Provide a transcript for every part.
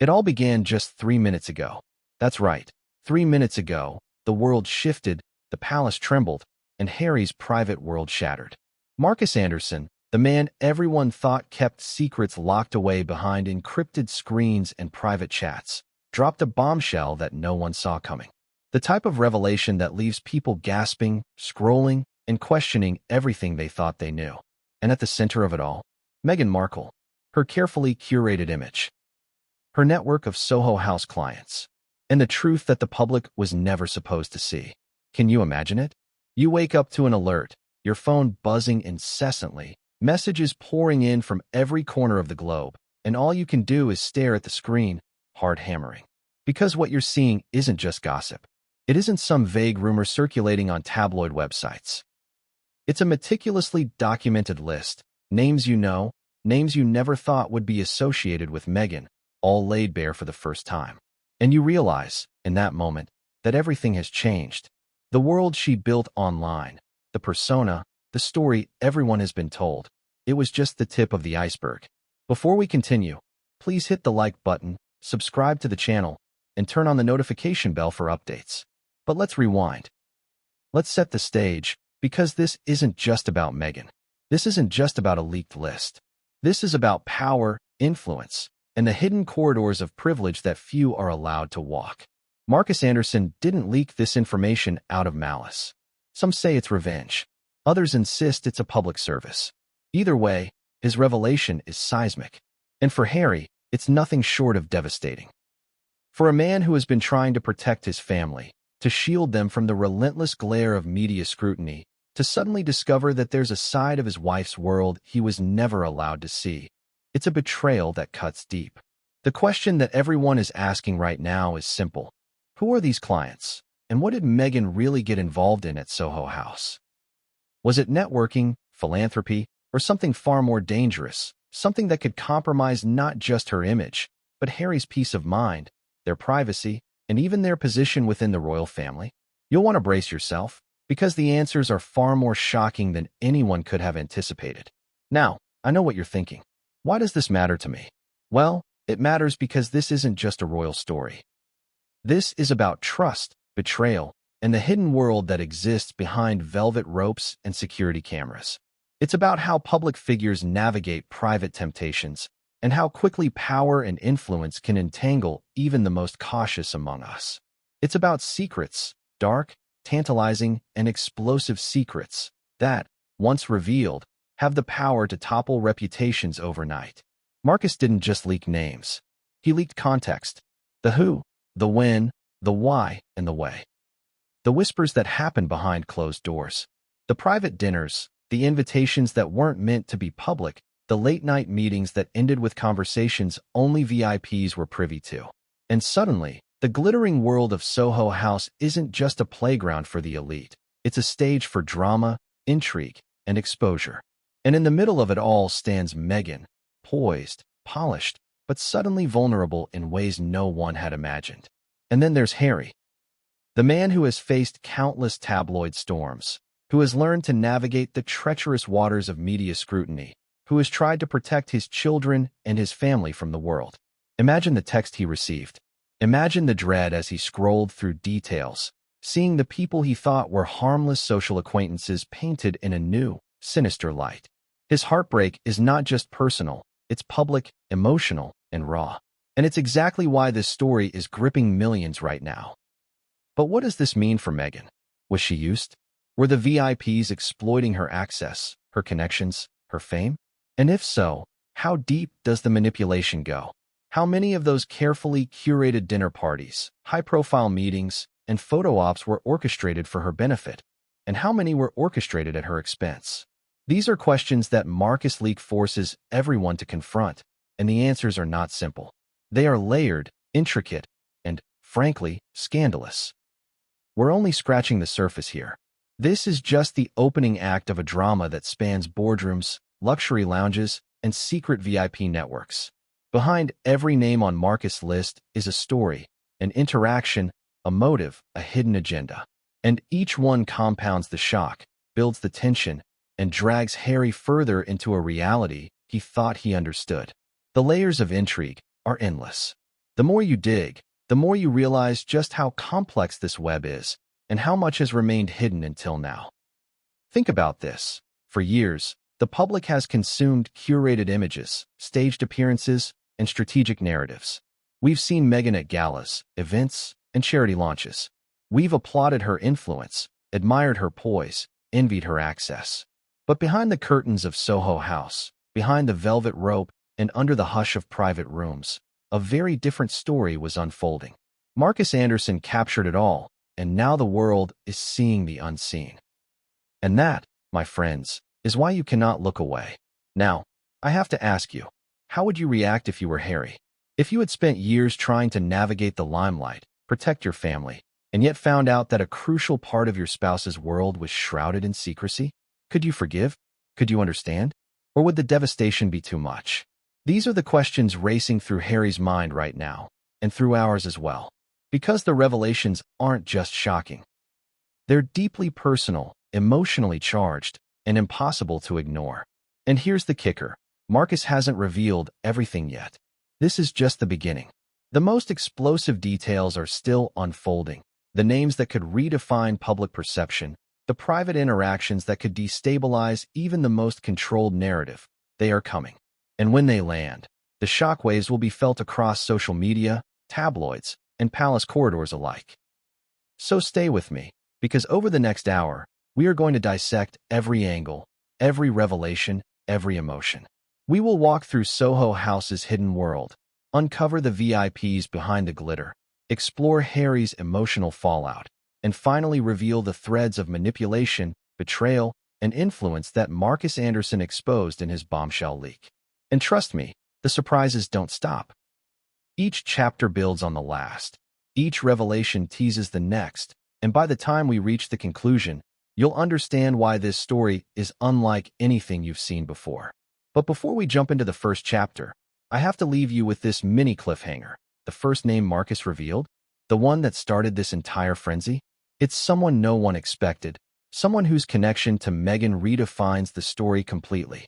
It all began just 3 minutes ago. That's right, 3 minutes ago, the world shifted, the palace trembled, and Harry's private world shattered. Markus Anderson, the man everyone thought kept secrets locked away behind encrypted screens and private chats, dropped a bombshell that no one saw coming. The type of revelation that leaves people gasping, scrolling, and questioning everything they thought they knew. And at the center of it all, Meghan Markle, her carefully curated image, her network of Soho House clients, and the truth that the public was never supposed to see. Can you imagine it? You wake up to an alert, your phone buzzing incessantly, messages pouring in from every corner of the globe, and all you can do is stare at the screen, hard hammering. Because what you're seeing isn't just gossip. It isn't some vague rumor circulating on tabloid websites. It's a meticulously documented list, names you know, names you never thought would be associated with Meghan, all laid bare for the first time. And you realize, in that moment, that everything has changed. The world she built online, the persona, the story everyone has been told, it was just the tip of the iceberg. Before we continue, please hit the like button, subscribe to the channel, and turn on the notification bell for updates. But let's rewind. Let's set the stage, because this isn't just about Meghan. This isn't just about a leaked list. This is about power, influence, and the hidden corridors of privilege that few are allowed to walk. Markus Anderson didn't leak this information out of malice. Some say it's revenge. Others insist it's a public service. Either way, his revelation is seismic. And for Harry, it's nothing short of devastating. For a man who has been trying to protect his family, to shield them from the relentless glare of media scrutiny, to suddenly discover that there's a side of his wife's world he was never allowed to see. It's a betrayal that cuts deep. The question that everyone is asking right now is simple. Who are these clients? And what did Meghan really get involved in at Soho House? Was it networking, philanthropy, or something far more dangerous, something that could compromise not just her image, but Harry's peace of mind, their privacy, and even their position within the royal family? You'll want to brace yourself, because the answers are far more shocking than anyone could have anticipated. Now, I know what you're thinking. Why does this matter to me? Well, it matters because this isn't just a royal story. This is about trust, betrayal, and the hidden world that exists behind velvet ropes and security cameras. It's about how public figures navigate private temptations, and how quickly power and influence can entangle even the most cautious among us. It's about secrets, dark, tantalizing, and explosive secrets that, once revealed, have the power to topple reputations overnight. Markus didn't just leak names. He leaked context. The who, the when, the why, and the way. The whispers that happened behind closed doors. The private dinners, the invitations that weren't meant to be public, the late-night meetings that ended with conversations only VIPs were privy to. And suddenly, the glittering world of Soho House isn't just a playground for the elite. It's a stage for drama, intrigue, and exposure. And in the middle of it all stands Meghan, poised, polished, but suddenly vulnerable in ways no one had imagined. And then there's Harry, the man who has faced countless tabloid storms, who has learned to navigate the treacherous waters of media scrutiny, who has tried to protect his children and his family from the world. Imagine the text he received. Imagine the dread as he scrolled through details, seeing the people he thought were harmless social acquaintances painted in a new, sinister light. His heartbreak is not just personal, it's public, emotional, and raw. And it's exactly why this story is gripping millions right now. But what does this mean for Meghan? Was she used? Were the VIPs exploiting her access, her connections, her fame? And if so, how deep does the manipulation go? How many of those carefully curated dinner parties, high-profile meetings, and photo ops were orchestrated for her benefit? And how many were orchestrated at her expense? These are questions that Markus leak forces everyone to confront, and the answers are not simple. They are layered, intricate, and, frankly, scandalous. We're only scratching the surface here. This is just the opening act of a drama that spans boardrooms, luxury lounges, and secret VIP networks. Behind every name on Markus' list is a story, an interaction, a motive, a hidden agenda. And each one compounds the shock, builds the tension, and drags Harry further into a reality he thought he understood. The layers of intrigue are endless. The more you dig, the more you realize just how complex this web is and how much has remained hidden until now. Think about this. For years, the public has consumed curated images, staged appearances, and strategic narratives. We've seen Meghan at galas, events, and charity launches. We've applauded her influence, admired her poise, envied her access. But behind the curtains of Soho House, behind the velvet rope, and under the hush of private rooms, a very different story was unfolding. Markus Anderson captured it all, and now the world is seeing the unseen. And that, my friends, is why you cannot look away. Now, I have to ask you, how would you react if you were Harry? If you had spent years trying to navigate the limelight, protect your family, and yet found out that a crucial part of your spouse's world was shrouded in secrecy? Could you forgive? Could you understand? Or would the devastation be too much? These are the questions racing through Harry's mind right now, and through ours as well. Because the revelations aren't just shocking. They're deeply personal, emotionally charged, and impossible to ignore. And here's the kicker. Markus hasn't revealed everything yet. This is just the beginning. The most explosive details are still unfolding. The names that could redefine public perception, the private interactions that could destabilize even the most controlled narrative, they are coming. And when they land, the shockwaves will be felt across social media, tabloids, and palace corridors alike. So stay with me, because over the next hour, we are going to dissect every angle, every revelation, every emotion. We will walk through Soho House's hidden world, uncover the VIPs behind the glitter, explore Harry's emotional fallout, and finally reveal the threads of manipulation, betrayal, and influence that Markus Anderson exposed in his bombshell leak. And trust me, the surprises don't stop. Each chapter builds on the last. Each revelation teases the next, and by the time we reach the conclusion, you'll understand why this story is unlike anything you've seen before. But before we jump into the first chapter, I have to leave you with this mini cliffhanger. The first name Markus revealed, the one that started this entire frenzy, it's someone no one expected, someone whose connection to Meghan redefines the story completely.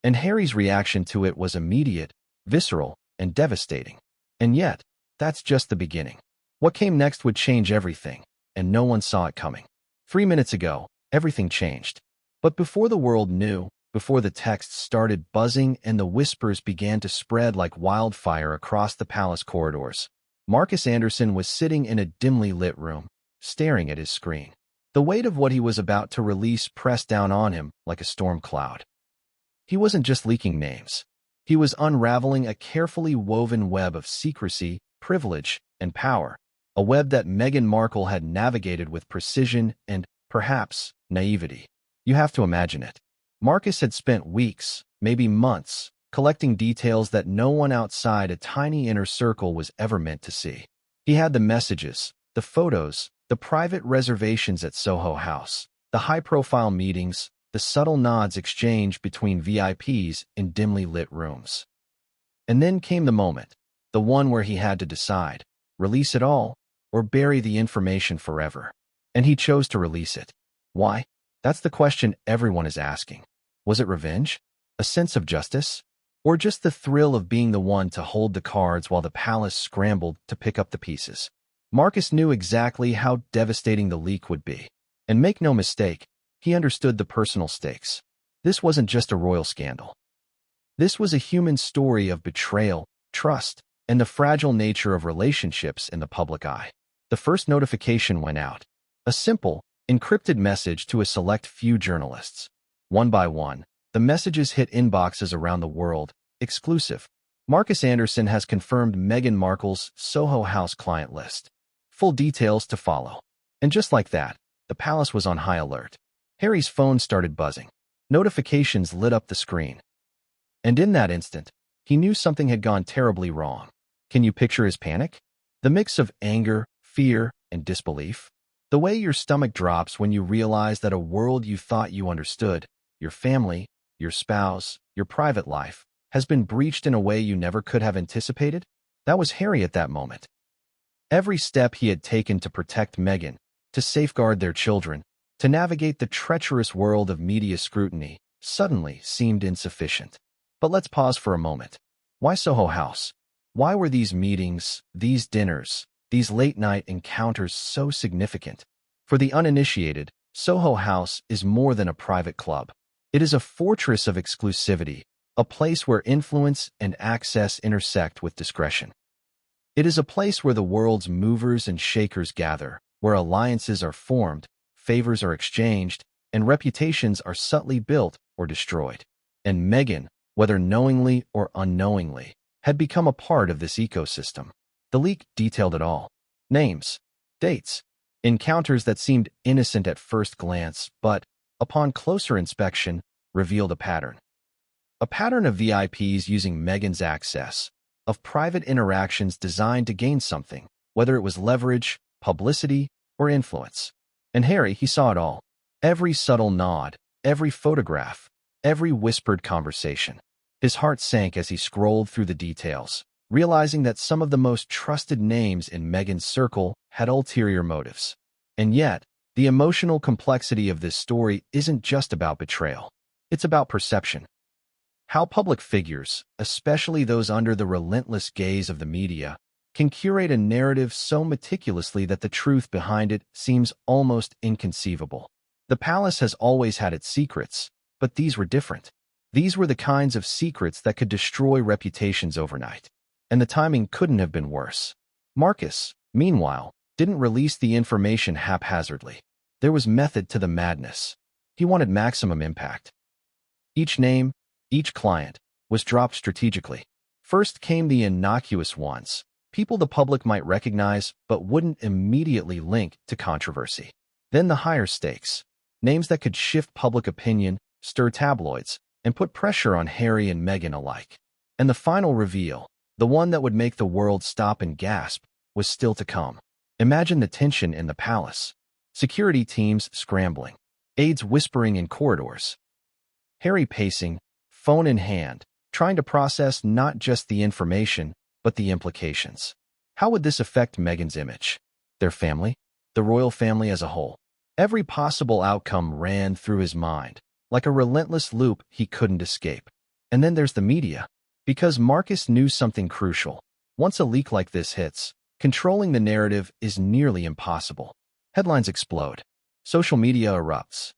And Harry's reaction to it was immediate, visceral, and devastating. And yet, that's just the beginning. What came next would change everything, and no one saw it coming. 3 minutes ago, everything changed. But before the world knew, before the texts started buzzing and the whispers began to spread like wildfire across the palace corridors, Markus Anderson was sitting in a dimly lit room, staring at his screen. The weight of what he was about to release pressed down on him like a storm cloud. He wasn't just leaking names. He was unraveling a carefully woven web of secrecy, privilege, and power, a web that Meghan Markle had navigated with precision and, perhaps, naivety. You have to imagine it. Markus had spent weeks, maybe months, collecting details that no one outside a tiny inner circle was ever meant to see. He had the messages, the photos, the private reservations at Soho House, the high-profile meetings, the subtle nods exchanged between VIPs in dimly lit rooms. And then came the moment, the one where he had to decide, release it all, or bury the information forever. And he chose to release it. Why? That's the question everyone is asking. Was it revenge? A sense of justice? Or just the thrill of being the one to hold the cards while the palace scrambled to pick up the pieces? Markus knew exactly how devastating the leak would be. And make no mistake, he understood the personal stakes. This wasn't just a royal scandal. This was a human story of betrayal, trust, and the fragile nature of relationships in the public eye. The first notification went out. A simple, encrypted message to a select few journalists. One by one, the messages hit inboxes around the world. Exclusive. Markus Anderson has confirmed Meghan Markle's Soho House client list. Full details to follow. And just like that, the palace was on high alert. Harry's phone started buzzing. Notifications lit up the screen. And in that instant, he knew something had gone terribly wrong. Can you picture his panic? The mix of anger, fear, and disbelief? The way your stomach drops when you realize that a world you thought you understood, your family, your spouse, your private life, has been breached in a way you never could have anticipated? That was Harry at that moment. Every step he had taken to protect Meghan, to safeguard their children, to navigate the treacherous world of media scrutiny, suddenly seemed insufficient. But let's pause for a moment. Why Soho House? Why were these meetings, these dinners, these late-night encounters so significant? For the uninitiated, Soho House is more than a private club. It is a fortress of exclusivity, a place where influence and access intersect with discretion. It is a place where the world's movers and shakers gather, where alliances are formed, favors are exchanged, and reputations are subtly built or destroyed. And Meghan, whether knowingly or unknowingly, had become a part of this ecosystem. The leak detailed it all. Names, dates, encounters that seemed innocent at first glance, but, upon closer inspection, revealed a pattern. A pattern of VIPs using Meghan's access, of private interactions designed to gain something, whether it was leverage, publicity, or influence. And Harry, he saw it all. Every subtle nod, every photograph, every whispered conversation. His heart sank as he scrolled through the details, realizing that some of the most trusted names in Meghan's circle had ulterior motives. And yet, the emotional complexity of this story isn't just about betrayal. It's about perception. How public figures, especially those under the relentless gaze of the media, can curate a narrative so meticulously that the truth behind it seems almost inconceivable. The palace has always had its secrets, but these were different. These were the kinds of secrets that could destroy reputations overnight. And the timing couldn't have been worse. Markus, meanwhile, didn't release the information haphazardly. There was method to the madness. He wanted maximum impact. Each name, each client, was dropped strategically. First came the innocuous ones, people the public might recognize but wouldn't immediately link to controversy. Then the higher stakes, names that could shift public opinion, stir tabloids, and put pressure on Harry and Meghan alike. And the final reveal, the one that would make the world stop and gasp, was still to come. Imagine the tension in the palace. Security teams scrambling, aides whispering in corridors. Harry pacing, phone in hand, trying to process not just the information, but the implications. How would this affect Meghan's image? Their family? The royal family as a whole? Every possible outcome ran through his mind, like a relentless loop he couldn't escape. And then there's the media. Because Markus knew something crucial. Once a leak like this hits, controlling the narrative is nearly impossible. Headlines explode. Social media erupts.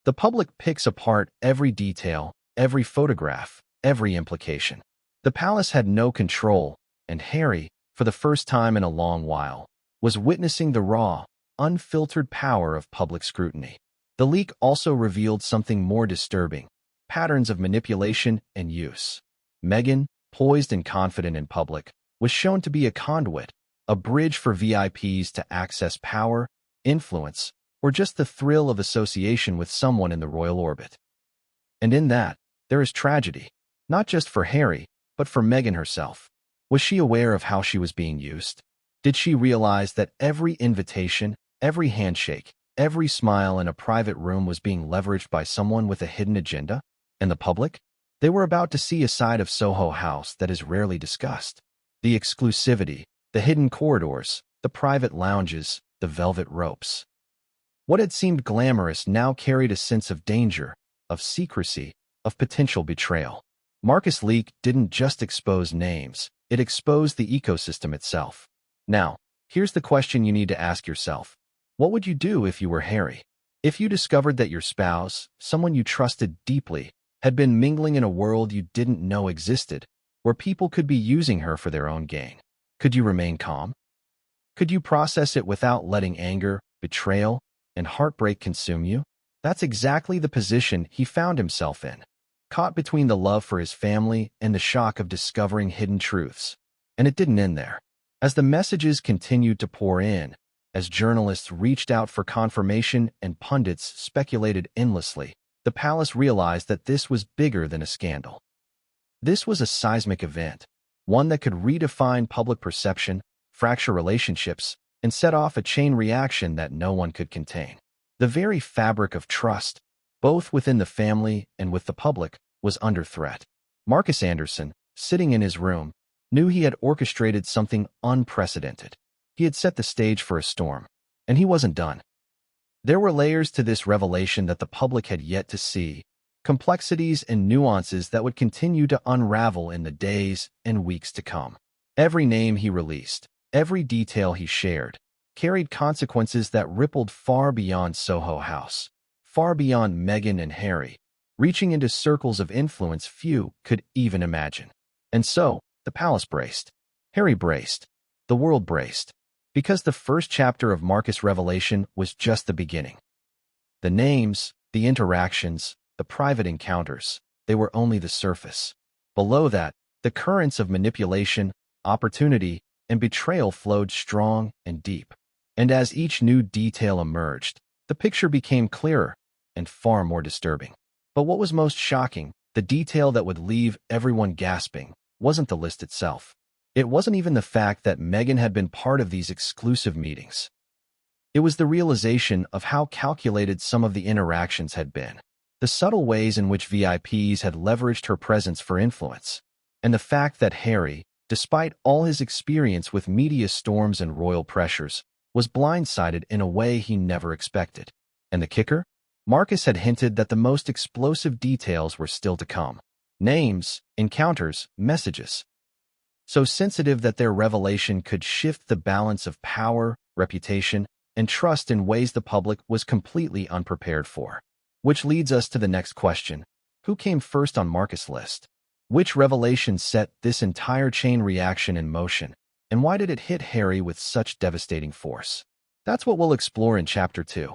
The public picks apart every detail, every photograph, every implication. The palace had no control, and Harry, for the first time in a long while, was witnessing the raw, unfiltered power of public scrutiny. The leak also revealed something more disturbing: patterns of manipulation and use. Meghan, poised and confident in public, was shown to be a conduit, a bridge for VIPs to access power, influence, or just the thrill of association with someone in the royal orbit. And in that, there is tragedy, not just for Harry, but for Meghan herself. Was she aware of how she was being used? Did she realize that every invitation, every handshake, every smile in a private room was being leveraged by someone with a hidden agenda? And the public? They were about to see a side of Soho House that is rarely discussed. The exclusivity, the hidden corridors, the private lounges, the velvet ropes. What had seemed glamorous now carried a sense of danger, of secrecy, of potential betrayal. Markus' leak didn't just expose names, it exposed the ecosystem itself. Now, here's the question you need to ask yourself. What would you do if you were Harry? If you discovered that your spouse, someone you trusted deeply, had been mingling in a world you didn't know existed, where people could be using her for their own gain? Could you remain calm? Could you process it without letting anger, betrayal, and heartbreak consume you? That's exactly the position he found himself in, caught between the love for his family and the shock of discovering hidden truths. And it didn't end there. As the messages continued to pour in, as journalists reached out for confirmation and pundits speculated endlessly, the palace realized that this was bigger than a scandal. This was a seismic event, one that could redefine public perception, fracture relationships, and set off a chain reaction that no one could contain. The very fabric of trust, both within the family and with the public, was under threat. Markus Anderson, sitting in his room, knew he had orchestrated something unprecedented. He had set the stage for a storm, and he wasn't done. There were layers to this revelation that the public had yet to see, complexities and nuances that would continue to unravel in the days and weeks to come. Every name he released, every detail he shared, carried consequences that rippled far beyond Soho House, far beyond Meghan and Harry, reaching into circles of influence few could even imagine. And so, the palace braced. Harry braced. The world braced. Because the first chapter of Marcus' revelation was just the beginning. The names, the interactions, the private encounters, they were only the surface. Below that, the currents of manipulation, opportunity, and betrayal flowed strong and deep. And as each new detail emerged, the picture became clearer and far more disturbing. But what was most shocking, the detail that would leave everyone gasping, wasn't the list itself. It wasn't even the fact that Meghan had been part of these exclusive meetings. It was the realization of how calculated some of the interactions had been, the subtle ways in which VIPs had leveraged her presence for influence, and the fact that Harry, despite all his experience with media storms and royal pressures, was blindsided in a way he never expected. And the kicker? Marcus had hinted that the most explosive details were still to come. Names, encounters, messages. So sensitive that their revelation could shift the balance of power, reputation, and trust in ways the public was completely unprepared for. Which leads us to the next question. Who came first on Marcus' list? Which revelation set this entire chain reaction in motion? And why did it hit Harry with such devastating force? That's what we'll explore in Chapter 2.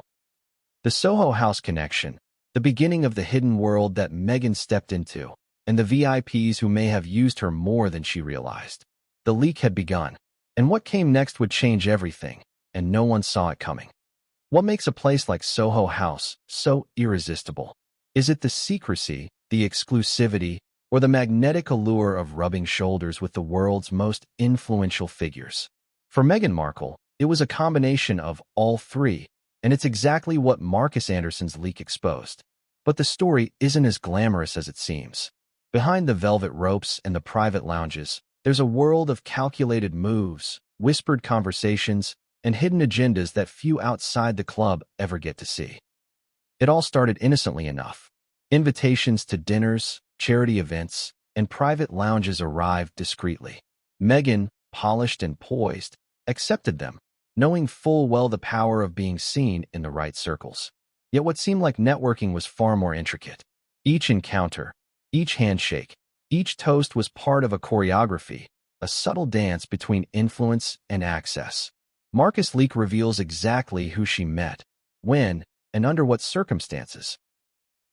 The Soho House connection, the beginning of the hidden world that Meghan stepped into, and the VIPs who may have used her more than she realized. The leak had begun, and what came next would change everything, and no one saw it coming. What makes a place like Soho House so irresistible? Is it the secrecy, the exclusivity, or the magnetic allure of rubbing shoulders with the world's most influential figures? For Meghan Markle, it was a combination of all three, and it's exactly what Markus Anderson's leak exposed. But the story isn't as glamorous as it seems. Behind the velvet ropes and the private lounges, there's a world of calculated moves, whispered conversations, and hidden agendas that few outside the club ever get to see. It all started innocently enough. Invitations to dinners, charity events, and private lounges arrived discreetly. Meghan, polished and poised, accepted them, knowing full well the power of being seen in the right circles. Yet what seemed like networking was far more intricate. Each encounter, each handshake, each toast was part of a choreography, a subtle dance between influence and access. Marcus' leak reveals exactly who she met, when, and under what circumstances.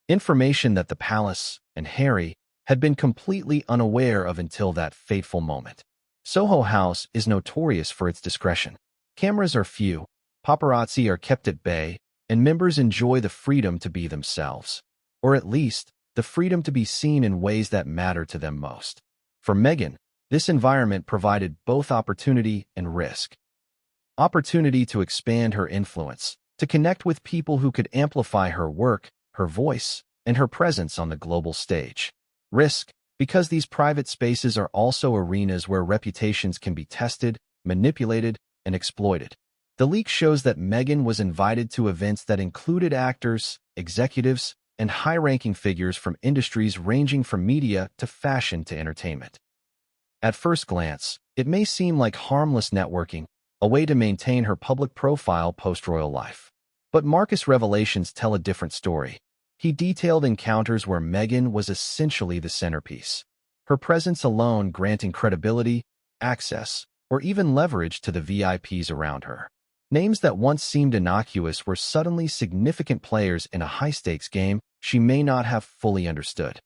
Information that the palace and Harry had been completely unaware of until that fateful moment. Soho House is notorious for its discretion. Cameras are few, paparazzi are kept at bay, and members enjoy the freedom to be themselves. Or at least, the freedom to be seen in ways that matter to them most. For Meghan, this environment provided both opportunity and risk. Opportunity to expand her influence, to connect with people who could amplify her work, her voice, and her presence on the global stage. Risk, because these private spaces are also arenas where reputations can be tested, manipulated, and exploited. The leak shows that Meghan was invited to events that included actors, executives, and high-ranking figures from industries ranging from media to fashion to entertainment. At first glance, it may seem like harmless networking, a way to maintain her public profile post-royal life. But Marcus' revelations tell a different story. He detailed encounters where Meghan was essentially the centerpiece, her presence alone granting credibility, access, or even leverage to the VIPs around her. Names that once seemed innocuous were suddenly significant players in a high-stakes game she may not have fully understood.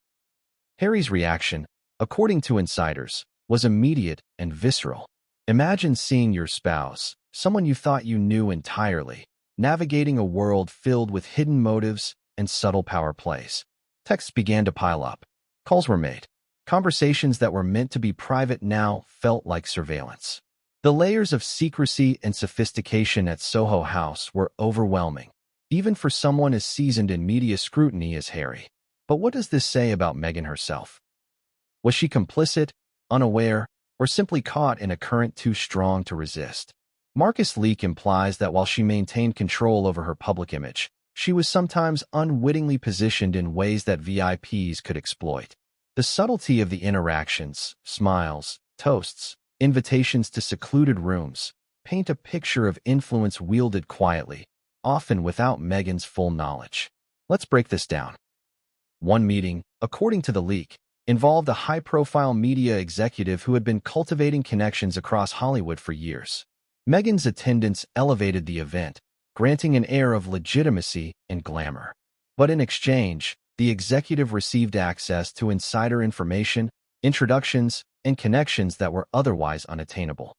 Harry's reaction, according to insiders, was immediate and visceral. Imagine seeing your spouse, someone you thought you knew entirely, navigating a world filled with hidden motives and subtle power plays. Texts began to pile up. Calls were made. Conversations that were meant to be private now felt like surveillance. The layers of secrecy and sophistication at Soho House were overwhelming, even for someone as seasoned in media scrutiny as Harry. But what does this say about Meghan herself? Was she complicit, unaware, or simply caught in a current too strong to resist? Marcus' leak implies that while she maintained control over her public image, she was sometimes unwittingly positioned in ways that VIPs could exploit. The subtlety of the interactions, smiles, toasts, invitations to secluded rooms, paint a picture of influence wielded quietly, often without Meghan's full knowledge. Let's break this down. One meeting, according to the leak, involved a high-profile media executive who had been cultivating connections across Hollywood for years. Meghan's attendance elevated the event, granting an air of legitimacy and glamour. But in exchange, the executive received access to insider information, introductions, and connections that were otherwise unattainable.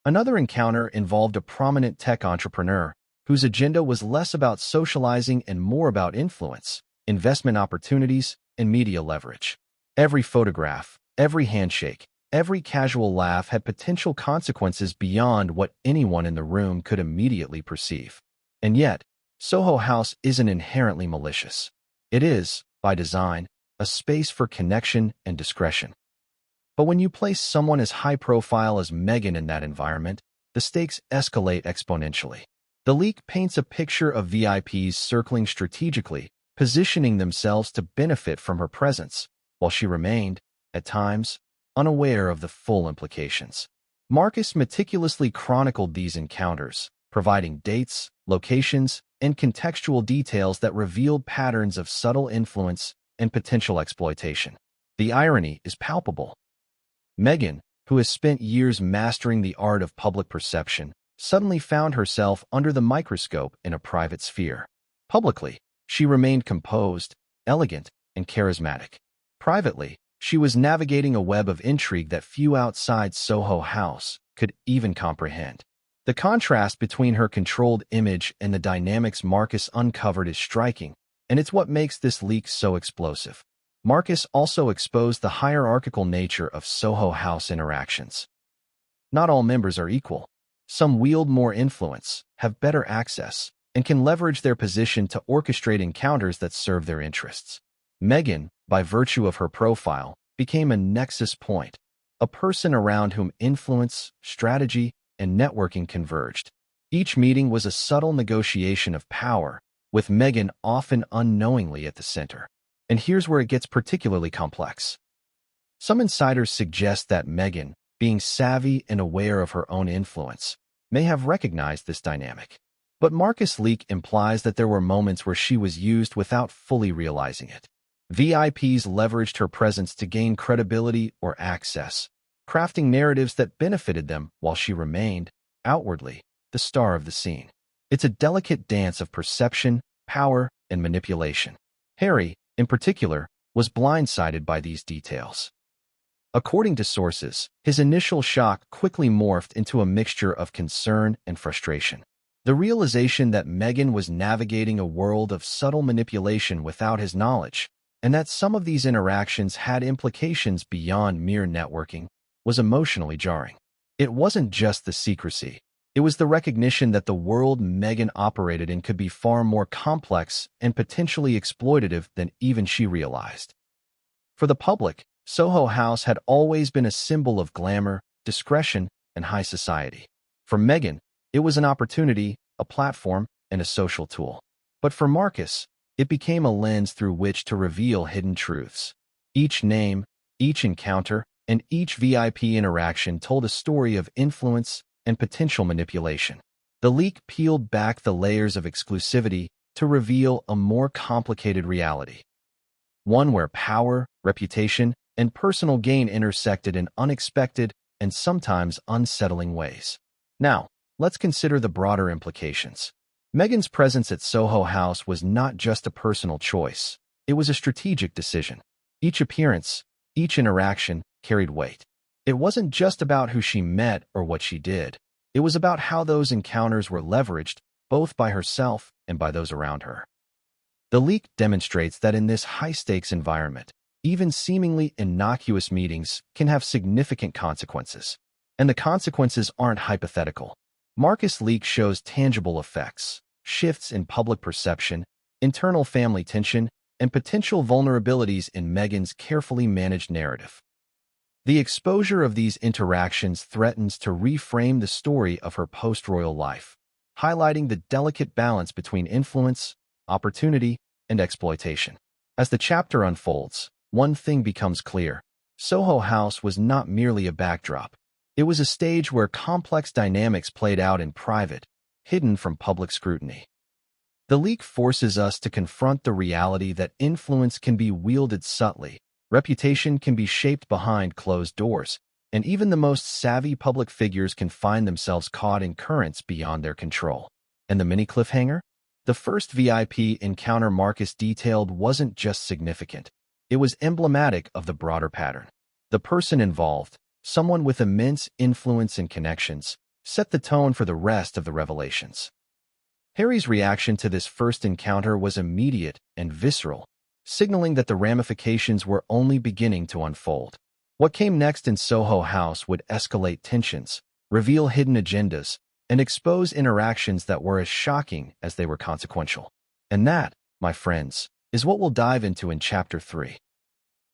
Another encounter involved a prominent tech entrepreneur whose agenda was less about socializing and more about influence, investment opportunities, and media leverage. Every photograph, every handshake, every casual laugh had potential consequences beyond what anyone in the room could immediately perceive. And yet, Soho House isn't inherently malicious. It is, by design, a space for connection and discretion. But when you place someone as high-profile as Meghan in that environment, the stakes escalate exponentially. The leak paints a picture of VIPs circling strategically, positioning themselves to benefit from her presence, while she remained, at times, unaware of the full implications. Markus meticulously chronicled these encounters, providing dates, locations, and contextual details that revealed patterns of subtle influence and potential exploitation. The irony is palpable. Meghan, who has spent years mastering the art of public perception, suddenly found herself under the microscope in a private sphere. Publicly, she remained composed, elegant, and charismatic. Privately, she was navigating a web of intrigue that few outside Soho House could even comprehend. The contrast between her controlled image and the dynamics Markus uncovered is striking, and it's what makes this leak so explosive. Markus also exposed the hierarchical nature of Soho House interactions. Not all members are equal. Some wield more influence, have better access, and can leverage their position to orchestrate encounters that serve their interests. Meghan, by virtue of her profile, became a nexus point, a person around whom influence, strategy, and networking converged. Each meeting was a subtle negotiation of power, with Meghan often unknowingly at the center. And here's where it gets particularly complex. Some insiders suggest that Meghan, being savvy and aware of her own influence, may have recognized this dynamic. But Markus' leak implies that there were moments where she was used without fully realizing it. VIPs leveraged her presence to gain credibility or access, crafting narratives that benefited them while she remained, outwardly, the star of the scene. It's a delicate dance of perception, power, and manipulation. Harry, in particular, was blindsided by these details. According to sources, his initial shock quickly morphed into a mixture of concern and frustration. The realization that Meghan was navigating a world of subtle manipulation without his knowledge, and that some of these interactions had implications beyond mere networking, was emotionally jarring. It wasn't just the secrecy. It was the recognition that the world Meghan operated in could be far more complex and potentially exploitative than even she realized. For the public, Soho House had always been a symbol of glamour, discretion, and high society. For Meghan, it was an opportunity, a platform, and a social tool. But for Markus, it became a lens through which to reveal hidden truths. Each name, each encounter, and each VIP interaction told a story of influence and potential manipulation. The leak peeled back the layers of exclusivity to reveal a more complicated reality. One where power, reputation, and personal gain intersected in unexpected and sometimes unsettling ways. Now, let's consider the broader implications. Meghan's presence at Soho House was not just a personal choice. It was a strategic decision. Each appearance, each interaction, carried weight. It wasn't just about who she met or what she did. It was about how those encounters were leveraged, both by herself and by those around her. The leak demonstrates that in this high-stakes environment, even seemingly innocuous meetings can have significant consequences. And the consequences aren't hypothetical. Markus' leak shows tangible effects, shifts in public perception, internal family tension, and potential vulnerabilities in Meghan's carefully managed narrative. The exposure of these interactions threatens to reframe the story of her post-royal life, highlighting the delicate balance between influence, opportunity, and exploitation. As the chapter unfolds, one thing becomes clear. Soho House was not merely a backdrop. It was a stage where complex dynamics played out in private, hidden from public scrutiny. The leak forces us to confront the reality that influence can be wielded subtly, reputation can be shaped behind closed doors, and even the most savvy public figures can find themselves caught in currents beyond their control. And the mini cliffhanger? The first VIP encounter Markus detailed wasn't just significant. It was emblematic of the broader pattern. The person involved, someone with immense influence and connections, set the tone for the rest of the revelations. Harry's reaction to this first encounter was immediate and visceral, signaling that the ramifications were only beginning to unfold. What came next in Soho House would escalate tensions, reveal hidden agendas, and expose interactions that were as shocking as they were consequential. And that, my friends, is what we'll dive into in Chapter 3.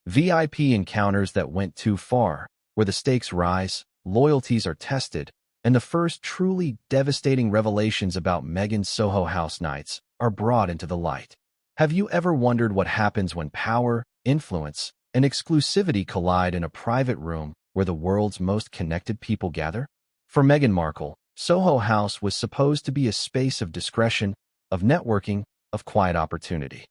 VIP encounters that went too far, where the stakes rise, loyalties are tested, and the first truly devastating revelations about Meghan's Soho House nights are brought into the light. Have you ever wondered what happens when power, influence, and exclusivity collide in a private room where the world's most connected people gather? For Meghan Markle, Soho House was supposed to be a space of discretion, of networking, of quiet opportunity.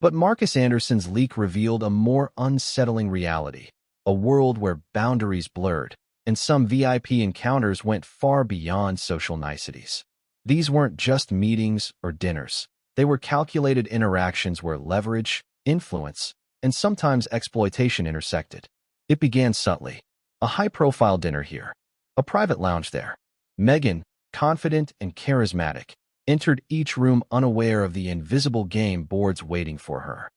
But Markus Anderson's leak revealed a more unsettling reality, a world where boundaries blurred, and some VIP encounters went far beyond social niceties. These weren't just meetings or dinners. They were calculated interactions where leverage, influence, and sometimes exploitation intersected. It began subtly. A high-profile dinner here. A private lounge there. Meghan, confident and charismatic, entered each room unaware of the invisible game boards waiting for her.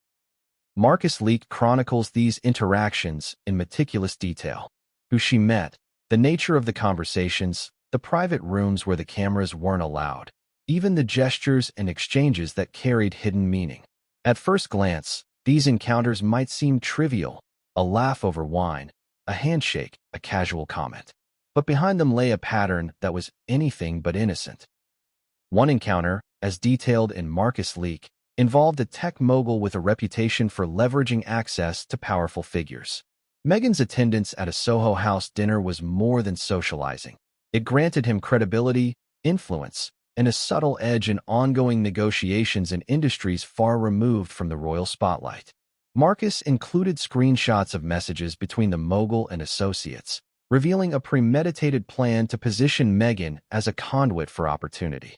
Markus leak chronicles these interactions in meticulous detail. Who she met, the nature of the conversations, the private rooms where the cameras weren't allowed, even the gestures and exchanges that carried hidden meaning. At first glance, these encounters might seem trivial, a laugh over wine, a handshake, a casual comment. But behind them lay a pattern that was anything but innocent. One encounter, as detailed in Markus' leak, involved a tech mogul with a reputation for leveraging access to powerful figures. Meghan's attendance at a Soho House dinner was more than socializing. It granted him credibility, influence, and a subtle edge in ongoing negotiations in industries far removed from the royal spotlight. Markus included screenshots of messages between the mogul and associates, revealing a premeditated plan to position Meghan as a conduit for opportunity.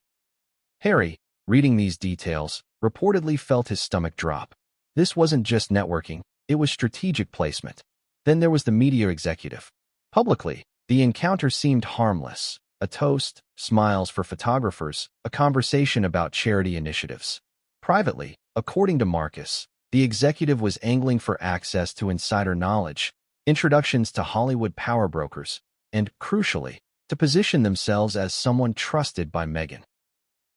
Harry, reading these details, reportedly felt his stomach drop. This wasn't just networking, it was strategic placement. Then there was the media executive. Publicly, the encounter seemed harmless. A toast, smiles for photographers, a conversation about charity initiatives. Privately, according to Markus, the executive was angling for access to insider knowledge, introductions to Hollywood power brokers, and, crucially, to position themselves as someone trusted by Meghan.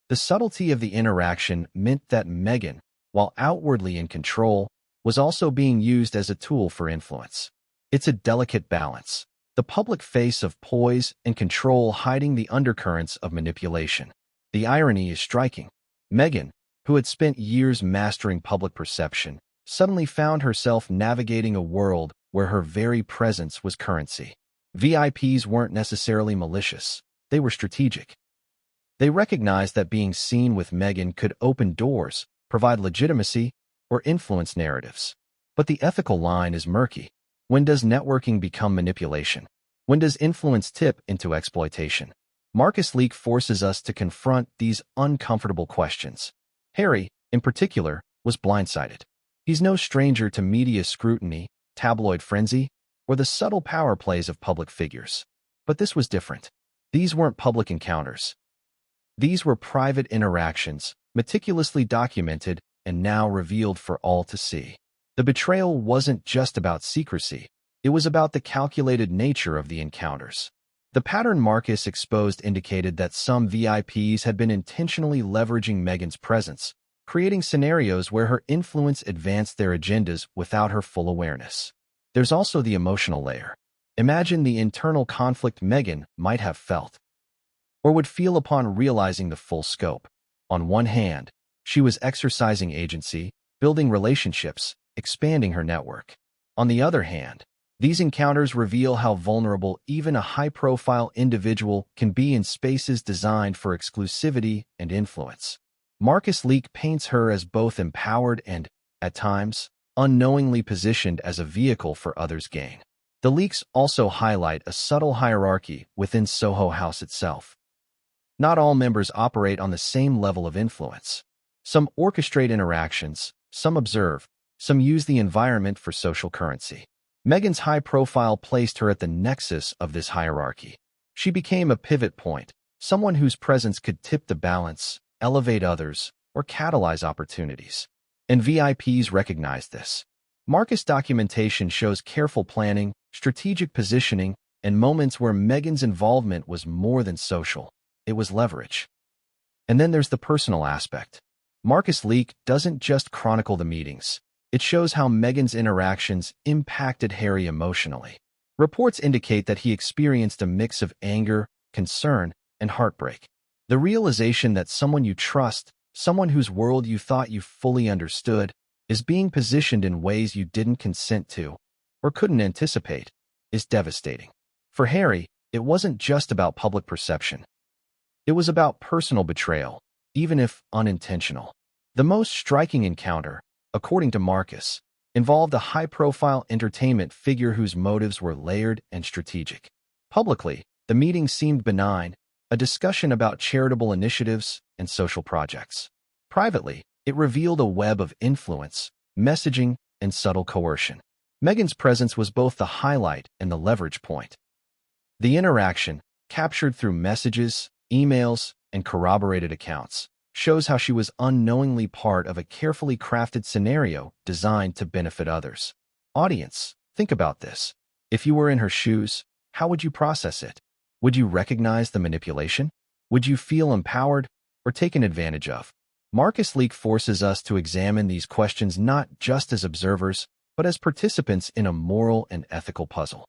The subtlety of the interaction meant that Meghan, while outwardly in control, was also being used as a tool for influence. It's a delicate balance, the public face of poise and control hiding the undercurrents of manipulation. The irony is striking. Meghan, who had spent years mastering public perception, suddenly found herself navigating a world where her very presence was currency. VIPs weren't necessarily malicious, they were strategic. They recognized that being seen with Meghan could open doors, provide legitimacy, or influence narratives. But the ethical line is murky. When does networking become manipulation? When does influence tip into exploitation? Markus leak forces us to confront these uncomfortable questions. Harry, in particular, was blindsided. He's no stranger to media scrutiny, tabloid frenzy, or the subtle power plays of public figures. But this was different. These weren't public encounters. These were private interactions, meticulously documented and now revealed for all to see. The betrayal wasn't just about secrecy. It was about the calculated nature of the encounters. The pattern Markus exposed indicated that some VIPs had been intentionally leveraging Meghan's presence, creating scenarios where her influence advanced their agendas without her full awareness. There's also the emotional layer. Imagine the internal conflict Meghan might have felt, or would feel upon realizing the full scope. On one hand, she was exercising agency, building relationships, expanding her network. On the other hand, These encounters reveal how vulnerable even a high-profile individual can be in spaces designed for exclusivity and influence. Markus Leak paints her as both empowered and, at times, unknowingly positioned as a vehicle for others' gain. The leaks also highlight a subtle hierarchy within Soho House itself. Not all members operate on the same level of influence. Some orchestrate interactions, some observe, some use the environment for social currency. Meghan's high profile placed her at the nexus of this hierarchy. She became a pivot point, someone whose presence could tip the balance, elevate others, or catalyze opportunities. And VIPs recognize this. Markus documentation shows careful planning, strategic positioning, and moments where Meghan's involvement was more than social. It was leverage. And then there's the personal aspect. Markus Leak doesn't just chronicle the meetings. It shows how Meghan's interactions impacted Harry emotionally. Reports indicate that he experienced a mix of anger, concern, and heartbreak. The realization that someone you trust, someone whose world you thought you fully understood, is being positioned in ways you didn't consent to or couldn't anticipate, is devastating. For Harry, it wasn't just about public perception. It was about personal betrayal, even if unintentional. The most striking encounter, according to Markus, involved a high-profile entertainment figure whose motives were layered and strategic. Publicly, the meeting seemed benign, a discussion about charitable initiatives and social projects. Privately, it revealed a web of influence, messaging, and subtle coercion. Meghan's presence was both the highlight and the leverage point. The interaction, captured through messages, emails, and corroborated accounts, shows how she was unknowingly part of a carefully crafted scenario designed to benefit others. Audience, think about this. If you were in her shoes, how would you process it? Would you recognize the manipulation? Would you feel empowered or taken advantage of? Markus Leak forces us to examine these questions not just as observers, but as participants in a moral and ethical puzzle.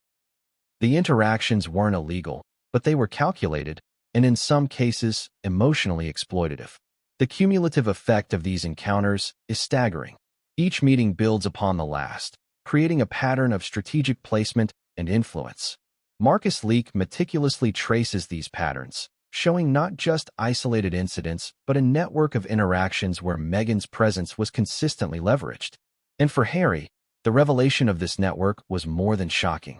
The interactions weren't illegal, but they were calculated, and in some cases, emotionally exploitative. The cumulative effect of these encounters is staggering. Each meeting builds upon the last, creating a pattern of strategic placement and influence. Markus Leak meticulously traces these patterns, showing not just isolated incidents, but a network of interactions where Meghan's presence was consistently leveraged. And for Harry, the revelation of this network was more than shocking.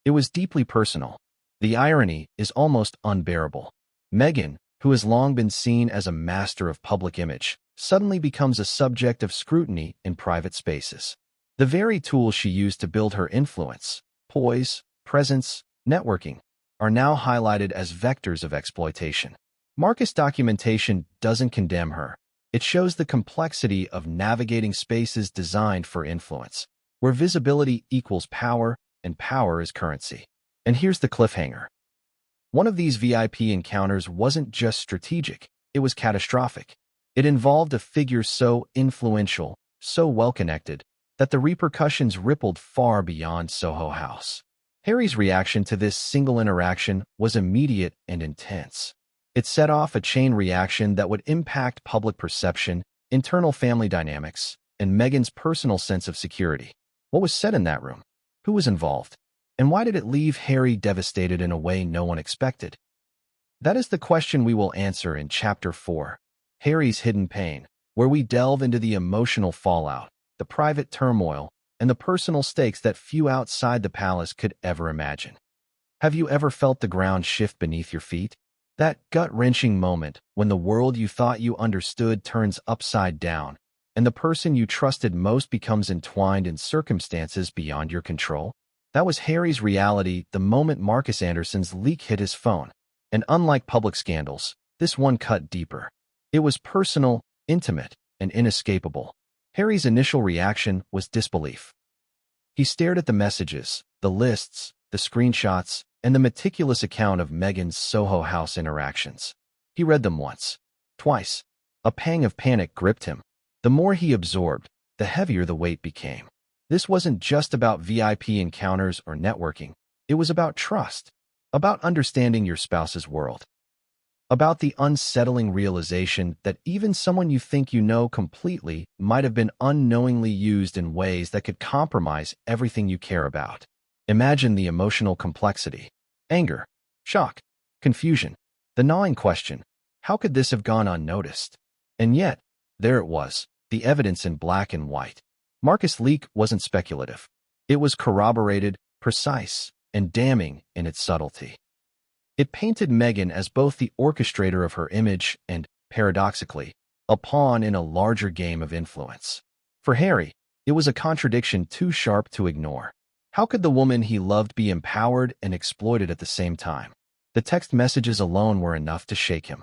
It was deeply personal. The irony is almost unbearable. Meghan, who has long been seen as a master of public image, suddenly becomes a subject of scrutiny in private spaces. The very tools she used to build her influence, poise, presence, networking, are now highlighted as vectors of exploitation. Markus documentation doesn't condemn her. It shows the complexity of navigating spaces designed for influence, where visibility equals power and power is currency. And here's the cliffhanger. One of these VIP encounters wasn't just strategic, it was catastrophic. It involved a figure so influential, so well-connected, that the repercussions rippled far beyond Soho House. Harry's reaction to this single interaction was immediate and intense. It set off a chain reaction that would impact public perception, internal family dynamics, and Meghan's personal sense of security. What was said in that room? Who was involved? And why did it leave Harry devastated in a way no one expected? That is the question we will answer in Chapter 4, Harry's Hidden Pain, where we delve into the emotional fallout, the private turmoil, and the personal stakes that few outside the palace could ever imagine. Have you ever felt the ground shift beneath your feet? That gut-wrenching moment when the world you thought you understood turns upside down, and the person you trusted most becomes entwined in circumstances beyond your control? That was Harry's reality the moment Markus Anderson's leak hit his phone. And unlike public scandals, this one cut deeper. It was personal, intimate, and inescapable. Harry's initial reaction was disbelief. He stared at the messages, the lists, the screenshots, and the meticulous account of Meghan's Soho House interactions. He read them once, twice. A pang of panic gripped him. The more he absorbed, the heavier the weight became. This wasn't just about VIP encounters or networking. It was about trust, about understanding your spouse's world, about the unsettling realization that even someone you think you know completely might have been unknowingly used in ways that could compromise everything you care about. Imagine the emotional complexity. Anger, shock, confusion, the gnawing question, how could this have gone unnoticed? And yet, there it was, the evidence in black and white. Markus' leak wasn't speculative. It was corroborated, precise, and damning in its subtlety. It painted Meghan as both the orchestrator of her image and, paradoxically, a pawn in a larger game of influence. For Harry, it was a contradiction too sharp to ignore. How could the woman he loved be empowered and exploited at the same time? The text messages alone were enough to shake him.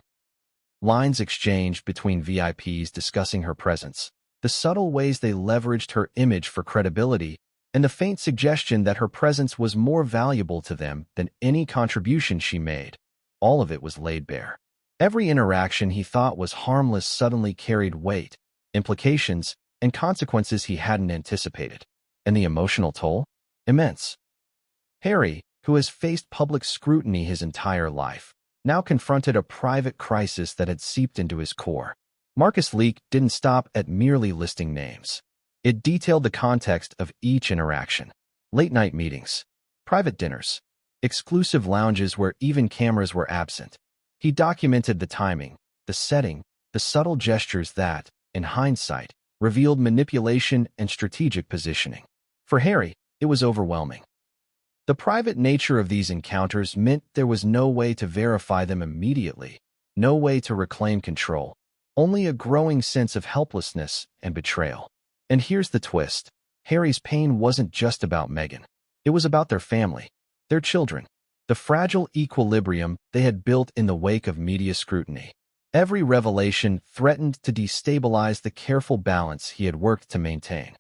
Lines exchanged between VIPs discussing her presence, the subtle ways they leveraged her image for credibility, and the faint suggestion that her presence was more valuable to them than any contribution she made. All of it was laid bare. Every interaction he thought was harmless suddenly carried weight, implications, and consequences he hadn't anticipated. And the emotional toll? Immense. Harry, who has faced public scrutiny his entire life, now confronted a private crisis that had seeped into his core. Markus' leak didn't stop at merely listing names. It detailed the context of each interaction. Late-night meetings, private dinners, exclusive lounges where even cameras were absent. He documented the timing, the setting, the subtle gestures that, in hindsight, revealed manipulation and strategic positioning. For Harry, it was overwhelming. The private nature of these encounters meant there was no way to verify them immediately, no way to reclaim control, only a growing sense of helplessness and betrayal. And here's the twist. Harry's pain wasn't just about Meghan. It was about their family, their children, the fragile equilibrium they had built in the wake of media scrutiny. Every revelation threatened to destabilize the careful balance he had worked to maintain.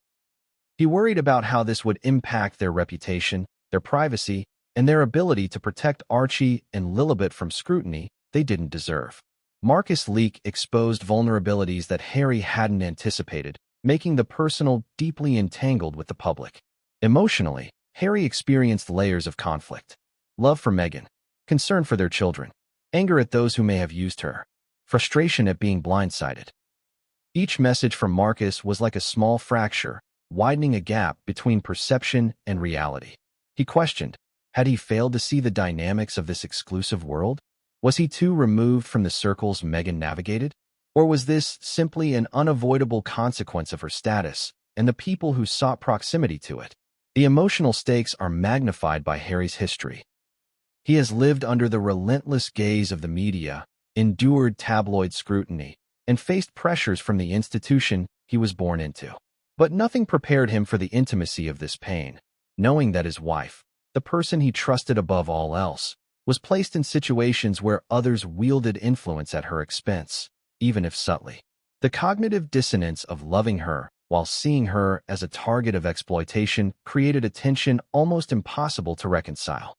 He worried about how this would impact their reputation, their privacy, and their ability to protect Archie and Lilibet from scrutiny they didn't deserve. Markus' leak exposed vulnerabilities that Harry hadn't anticipated, making the personal deeply entangled with the public. Emotionally, Harry experienced layers of conflict. Love for Meghan, concern for their children, anger at those who may have used her, frustration at being blindsided. Each message from Markus was like a small fracture, widening a gap between perception and reality. He questioned, had he failed to see the dynamics of this exclusive world? Was he too removed from the circles Meghan navigated? Or was this simply an unavoidable consequence of her status and the people who sought proximity to it? The emotional stakes are magnified by Harry's history. He has lived under the relentless gaze of the media, endured tabloid scrutiny, and faced pressures from the institution he was born into. But nothing prepared him for the intimacy of this pain, knowing that his wife, the person he trusted above all else, was placed in situations where others wielded influence at her expense, even if subtly. The cognitive dissonance of loving her while seeing her as a target of exploitation created a tension almost impossible to reconcile.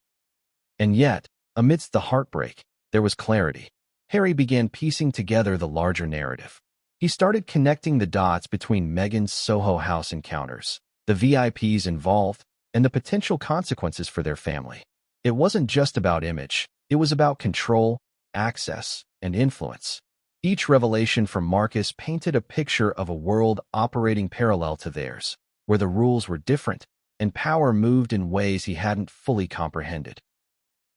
And yet, amidst the heartbreak, there was clarity. Harry began piecing together the larger narrative. He started connecting the dots between Meghan's Soho House encounters, the VIPs involved, and the potential consequences for their family. It wasn't just about image. It was about control, access, and influence. Each revelation from Markus painted a picture of a world operating parallel to theirs, where the rules were different and power moved in ways he hadn't fully comprehended.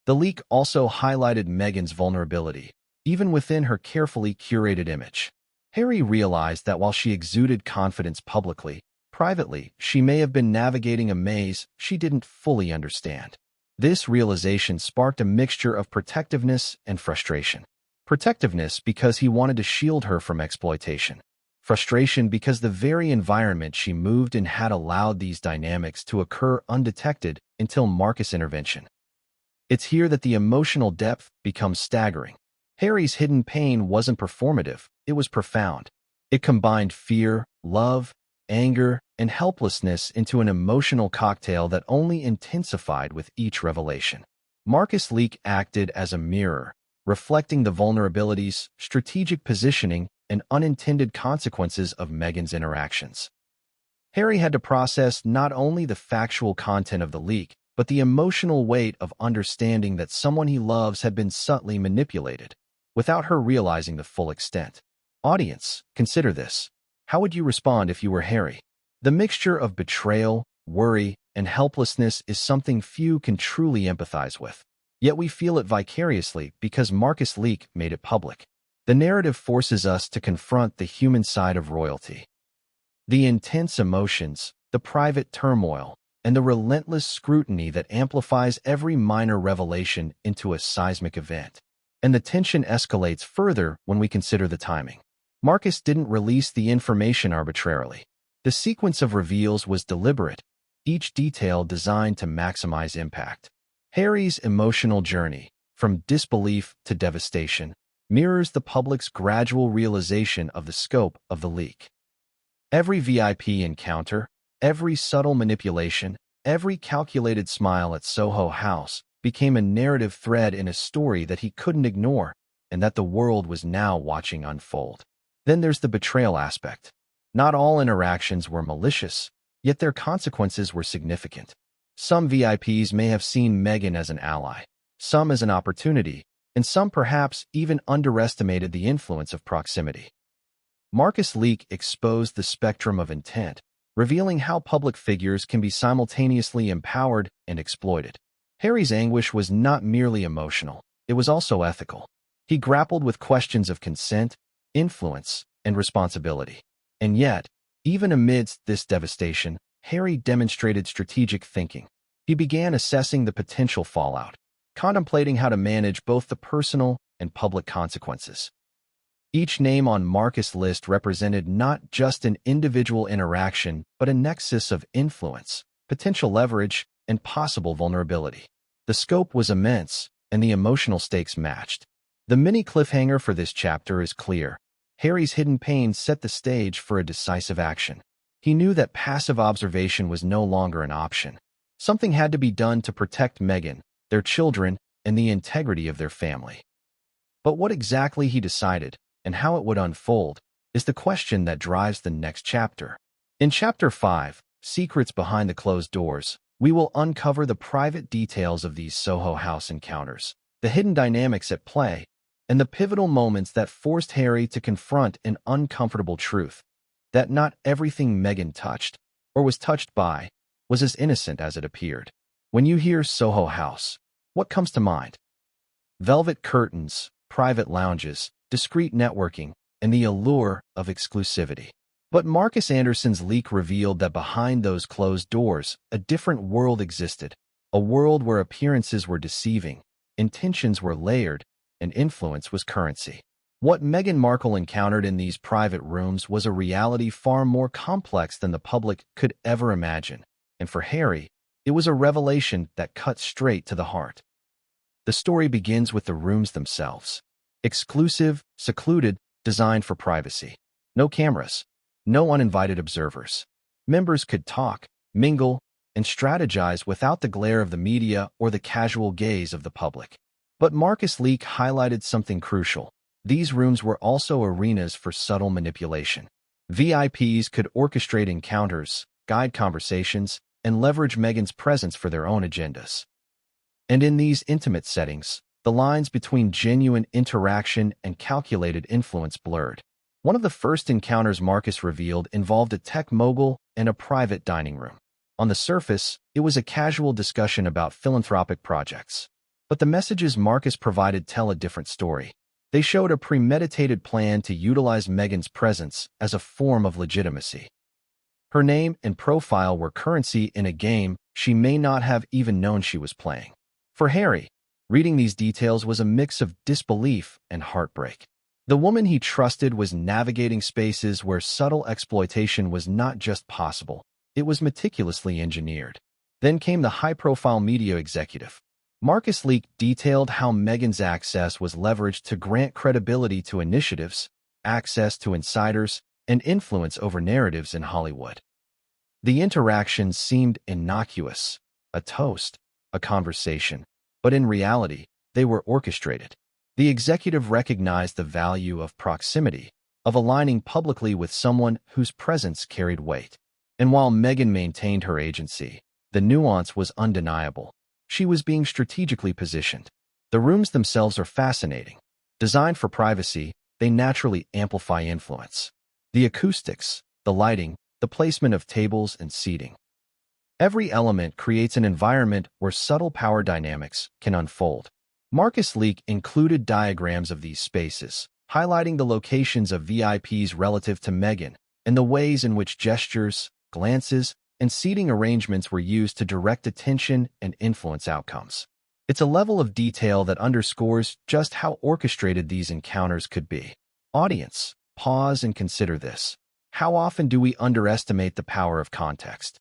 The leak also highlighted Meghan's vulnerability, even within her carefully curated image. Harry realized that while she exuded confidence publicly, privately, she may have been navigating a maze she didn't fully understand. This realization sparked a mixture of protectiveness and frustration. Protectiveness because he wanted to shield her from exploitation. Frustration because the very environment she moved in had allowed these dynamics to occur undetected until Markus' intervention. It's here that the emotional depth becomes staggering. Harry's hidden pain wasn't performative, it was profound. It combined fear, love, anger, and helplessness into an emotional cocktail that only intensified with each revelation. Markus' leak acted as a mirror, reflecting the vulnerabilities, strategic positioning, and unintended consequences of Meghan's interactions. Harry had to process not only the factual content of the leak, but the emotional weight of understanding that someone he loves had been subtly manipulated, without her realizing the full extent. Audience, consider this. How would you respond if you were Harry? The mixture of betrayal, worry, and helplessness is something few can truly empathize with. Yet we feel it vicariously because Markus Leak made it public. The narrative forces us to confront the human side of royalty. The intense emotions, the private turmoil, and the relentless scrutiny that amplifies every minor revelation into a seismic event. And the tension escalates further when we consider the timing. Markus didn't release the information arbitrarily. The sequence of reveals was deliberate, each detail designed to maximize impact. Harry's emotional journey, from disbelief to devastation, mirrors the public's gradual realization of the scope of the leak. Every VIP encounter, every subtle manipulation, every calculated smile at Soho House became a narrative thread in a story that he couldn't ignore and that the world was now watching unfold. Then there's the betrayal aspect. Not all interactions were malicious, yet their consequences were significant. Some VIPs may have seen Meghan as an ally, some as an opportunity, and some perhaps even underestimated the influence of proximity. Markus Leak exposed the spectrum of intent, revealing how public figures can be simultaneously empowered and exploited. Harry's anguish was not merely emotional, it was also ethical. He grappled with questions of consent, influence, and responsibility. And yet, even amidst this devastation, Harry demonstrated strategic thinking. He began assessing the potential fallout, contemplating how to manage both the personal and public consequences. Each name on Markus' list represented not just an individual interaction, but a nexus of influence, potential leverage, and possible vulnerability. The scope was immense, and the emotional stakes matched. The mini cliffhanger for this chapter is clear. Harry's hidden pain set the stage for a decisive action. He knew that passive observation was no longer an option. Something had to be done to protect Meghan, their children, and the integrity of their family. But what exactly he decided, and how it would unfold, is the question that drives the next chapter. In Chapter 5, Secrets Behind the Closed Doors, we will uncover the private details of these Soho House encounters, the hidden dynamics at play, and the pivotal moments that forced Harry to confront an uncomfortable truth, that not everything Meghan touched, or was touched by, was as innocent as it appeared. When you hear Soho House, what comes to mind? Velvet curtains, private lounges, discreet networking, and the allure of exclusivity. But Markus Anderson's leak revealed that behind those closed doors, a different world existed, a world where appearances were deceiving, intentions were layered, and influence was currency. What Meghan Markle encountered in these private rooms was a reality far more complex than the public could ever imagine, and for Harry, it was a revelation that cut straight to the heart. The story begins with the rooms themselves. Exclusive, secluded, designed for privacy. No cameras, no uninvited observers. Members could talk, mingle, and strategize without the glare of the media or the casual gaze of the public. But Markus Leak highlighted something crucial. These rooms were also arenas for subtle manipulation. VIPs could orchestrate encounters, guide conversations, and leverage Meghan's presence for their own agendas. And in these intimate settings, the lines between genuine interaction and calculated influence blurred. One of the first encounters Markus revealed involved a tech mogul and a private dining room. On the surface, it was a casual discussion about philanthropic projects. But the messages Markus provided tell a different story. They showed a premeditated plan to utilize Meghan's presence as a form of legitimacy. Her name and profile were currency in a game she may not have even known she was playing. For Harry, reading these details was a mix of disbelief and heartbreak. The woman he trusted was navigating spaces where subtle exploitation was not just possible, it was meticulously engineered. Then came the high-profile media executive. Markus Leak detailed how Meghan's access was leveraged to grant credibility to initiatives, access to insiders, and influence over narratives in Hollywood. The interactions seemed innocuous, a toast, a conversation, but in reality, they were orchestrated. The executive recognized the value of proximity, of aligning publicly with someone whose presence carried weight. And while Meghan maintained her agency, the nuance was undeniable. She was being strategically positioned. The rooms themselves are fascinating. Designed for privacy, they naturally amplify influence. The acoustics, the lighting, the placement of tables and seating. Every element creates an environment where subtle power dynamics can unfold. Markus Leak included diagrams of these spaces, highlighting the locations of VIPs relative to Meghan and the ways in which gestures, glances, and seating arrangements were used to direct attention and influence outcomes. It's a level of detail that underscores just how orchestrated these encounters could be. Audience, pause and consider this. How often do we underestimate the power of context?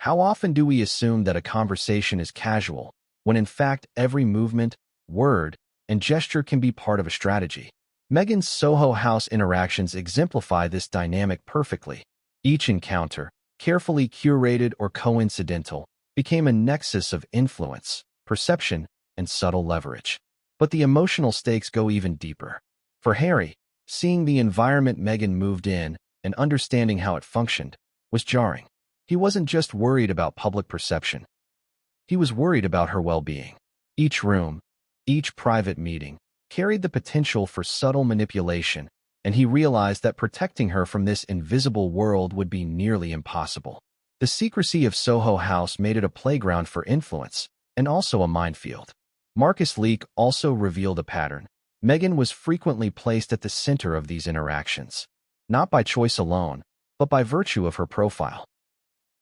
How often do we assume that a conversation is casual, when in fact every movement, word, and gesture can be part of a strategy? Meghan's Soho House interactions exemplify this dynamic perfectly. Each encounter, carefully curated or coincidental, became a nexus of influence, perception, and subtle leverage. But the emotional stakes go even deeper. For Harry, seeing the environment Meghan moved in and understanding how it functioned was jarring. He wasn't just worried about public perception. He was worried about her well-being. Each room, each private meeting, carried the potential for subtle manipulation, and he realized that protecting her from this invisible world would be nearly impossible. The secrecy of Soho House made it a playground for influence, and also a minefield. Markus Leak also revealed a pattern. Meghan was frequently placed at the center of these interactions, not by choice alone, but by virtue of her profile.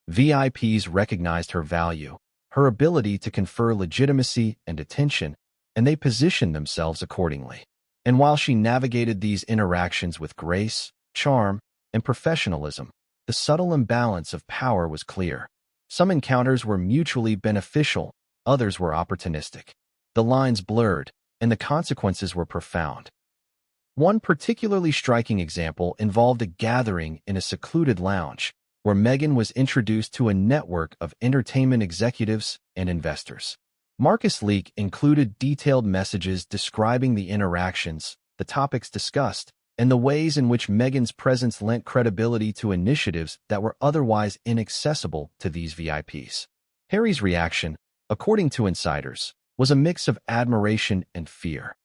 VIPs recognized her value, her ability to confer legitimacy and attention, and they positioned themselves accordingly. And while she navigated these interactions with grace, charm, and professionalism, the subtle imbalance of power was clear. Some encounters were mutually beneficial, others were opportunistic. The lines blurred, and the consequences were profound. One particularly striking example involved a gathering in a secluded lounge, where Meghan was introduced to a network of entertainment executives and investors. Markus Leak included detailed messages describing the interactions, the topics discussed, and the ways in which Meghan's presence lent credibility to initiatives that were otherwise inaccessible to these VIPs. Harry's reaction, according to insiders, was a mix of admiration and fear.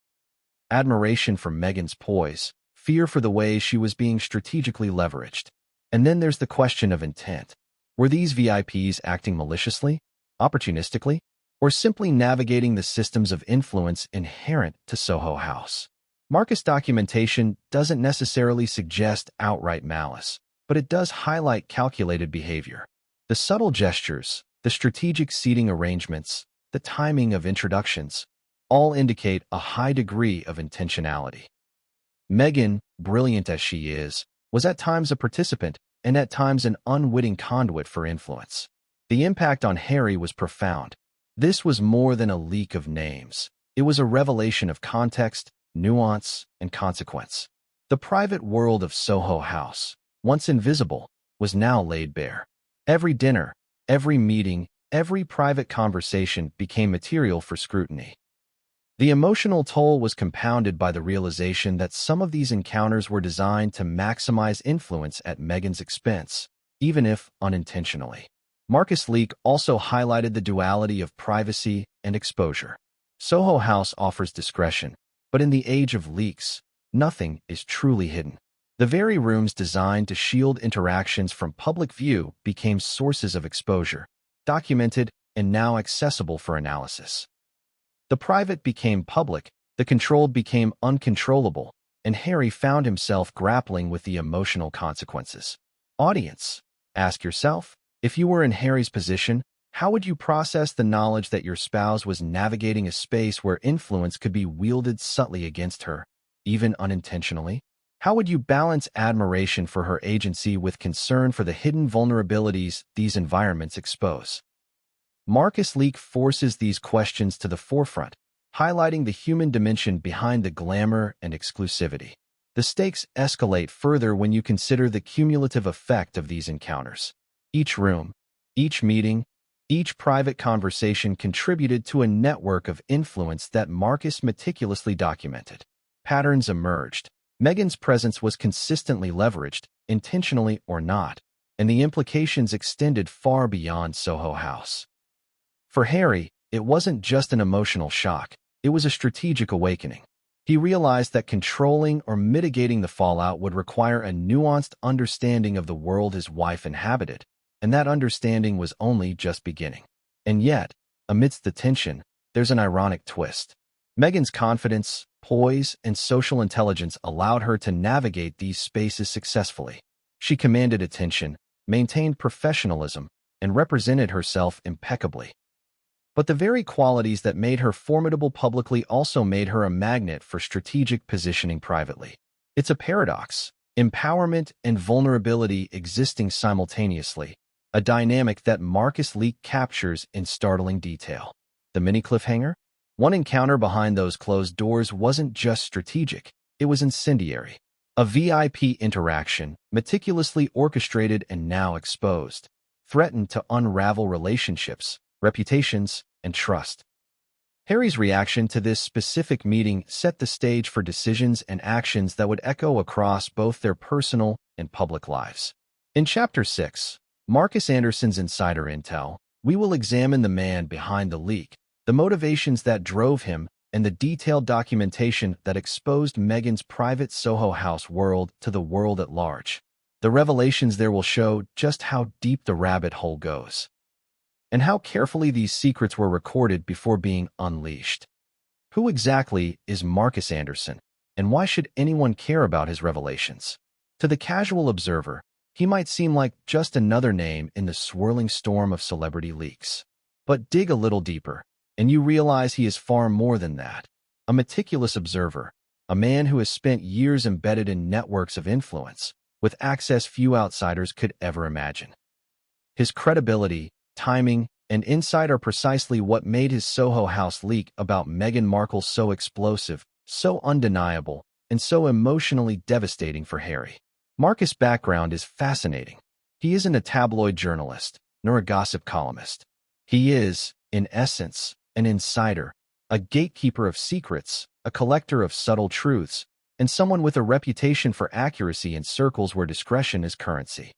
Admiration for Meghan's poise, fear for the way she was being strategically leveraged. And then there's the question of intent. Were these VIPs acting maliciously, opportunistically, or simply navigating the systems of influence inherent to Soho House? Markus' documentation doesn't necessarily suggest outright malice, but it does highlight calculated behavior. The subtle gestures, the strategic seating arrangements, the timing of introductions, all indicate a high degree of intentionality. Meghan, brilliant as she is, was at times a participant and at times an unwitting conduit for influence. The impact on Harry was profound. This was more than a leak of names. It was a revelation of context, nuance, and consequence. The private world of Soho House, once invisible, was now laid bare. Every dinner, every meeting, every private conversation became material for scrutiny. The emotional toll was compounded by the realization that some of these encounters were designed to maximize influence at Meghan's expense, even if unintentionally. Markus Leak also highlighted the duality of privacy and exposure. Soho House offers discretion, but in the age of leaks, nothing is truly hidden. The very rooms designed to shield interactions from public view became sources of exposure, documented and now accessible for analysis. The private became public, the controlled became uncontrollable, and Harry found himself grappling with the emotional consequences. Audience, ask yourself, if you were in Harry's position, how would you process the knowledge that your spouse was navigating a space where influence could be wielded subtly against her, even unintentionally? How would you balance admiration for her agency with concern for the hidden vulnerabilities these environments expose? Markus Leak forces these questions to the forefront, highlighting the human dimension behind the glamour and exclusivity. The stakes escalate further when you consider the cumulative effect of these encounters. Each room, each meeting, each private conversation contributed to a network of influence that Markus meticulously documented. Patterns emerged. Meghan's presence was consistently leveraged, intentionally or not, and the implications extended far beyond Soho House. For Harry, it wasn't just an emotional shock, it was a strategic awakening. He realized that controlling or mitigating the fallout would require a nuanced understanding of the world his wife inhabited, and that understanding was only just beginning. And yet, amidst the tension, there's an ironic twist. Meghan's confidence, poise, and social intelligence allowed her to navigate these spaces successfully. She commanded attention, maintained professionalism, and represented herself impeccably. But the very qualities that made her formidable publicly also made her a magnet for strategic positioning privately. It's a paradox, empowerment and vulnerability existing simultaneously, a dynamic that Markus Leak captures in startling detail. The mini cliffhanger? One encounter behind those closed doors wasn't just strategic, it was incendiary. A VIP interaction, meticulously orchestrated and now exposed, threatened to unravel relationships, reputations, and trust. Harry's reaction to this specific meeting set the stage for decisions and actions that would echo across both their personal and public lives. In Chapter 6, Markus Anderson's Insider Intel, we will examine the man behind the leak, the motivations that drove him, and the detailed documentation that exposed Meghan's private Soho House world to the world at large. The revelations there will show just how deep the rabbit hole goes, and how carefully these secrets were recorded before being unleashed. Who exactly is Markus Anderson, and why should anyone care about his revelations? To the casual observer, he might seem like just another name in the swirling storm of celebrity leaks. But dig a little deeper, and you realize he is far more than that. A meticulous observer, a man who has spent years embedded in networks of influence, with access few outsiders could ever imagine. His credibility, timing, and insight are precisely what made his Soho House leak about Meghan Markle so explosive, so undeniable, and so emotionally devastating for Harry. Markus' background is fascinating. He isn't a tabloid journalist, nor a gossip columnist. He is, in essence, an insider, a gatekeeper of secrets, a collector of subtle truths, and someone with a reputation for accuracy in circles where discretion is currency.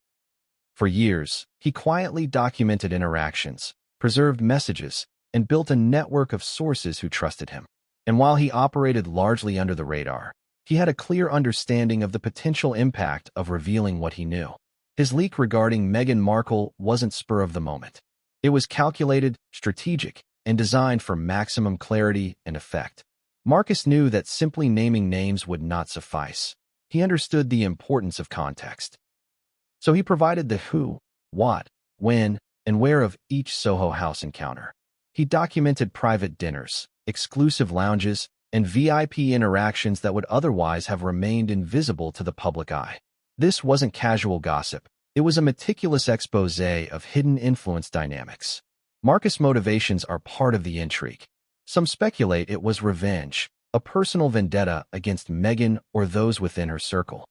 For years, he quietly documented interactions, preserved messages, and built a network of sources who trusted him. And while he operated largely under the radar, he had a clear understanding of the potential impact of revealing what he knew. His leak regarding Meghan Markle wasn't spur of the moment. It was calculated, strategic, and designed for maximum clarity and effect. Markus knew that simply naming names would not suffice. He understood the importance of context. So he provided the who, what, when, and where of each Soho House encounter. He documented private dinners, exclusive lounges, and VIP interactions that would otherwise have remained invisible to the public eye. This wasn't casual gossip. It was a meticulous exposé of hidden influence dynamics. Markus' motivations are part of the intrigue. Some speculate it was revenge, a personal vendetta against Meghan or those within her circle.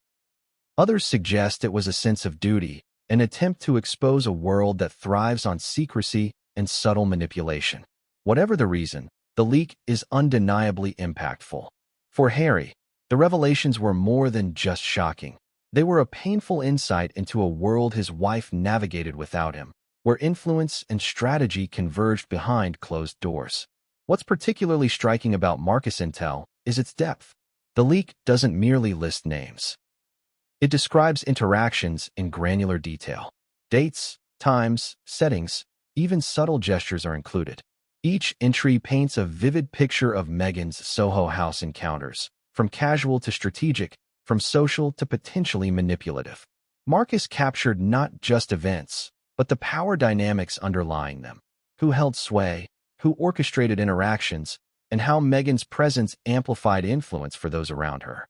Others suggest it was a sense of duty, an attempt to expose a world that thrives on secrecy and subtle manipulation. Whatever the reason, the leak is undeniably impactful. For Harry, the revelations were more than just shocking. They were a painful insight into a world his wife navigated without him, where influence and strategy converged behind closed doors. What's particularly striking about Markus Intel is its depth. The leak doesn't merely list names. It describes interactions in granular detail. Dates, times, settings, even subtle gestures are included. Each entry paints a vivid picture of Meghan's Soho House encounters, from casual to strategic, from social to potentially manipulative. Markus captured not just events, but the power dynamics underlying them. Who held sway, who orchestrated interactions, and how Meghan's presence amplified influence for those around her.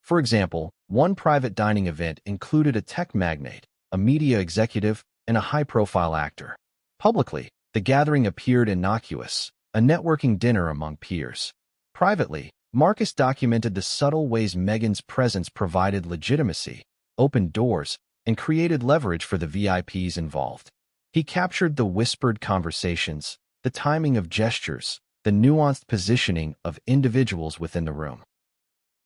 For example, one private dining event included a tech magnate, a media executive, and a high-profile actor. Publicly, the gathering appeared innocuous, a networking dinner among peers. Privately, Markus documented the subtle ways Meghan's presence provided legitimacy, opened doors, and created leverage for the VIPs involved. He captured the whispered conversations, the timing of gestures, the nuanced positioning of individuals within the room.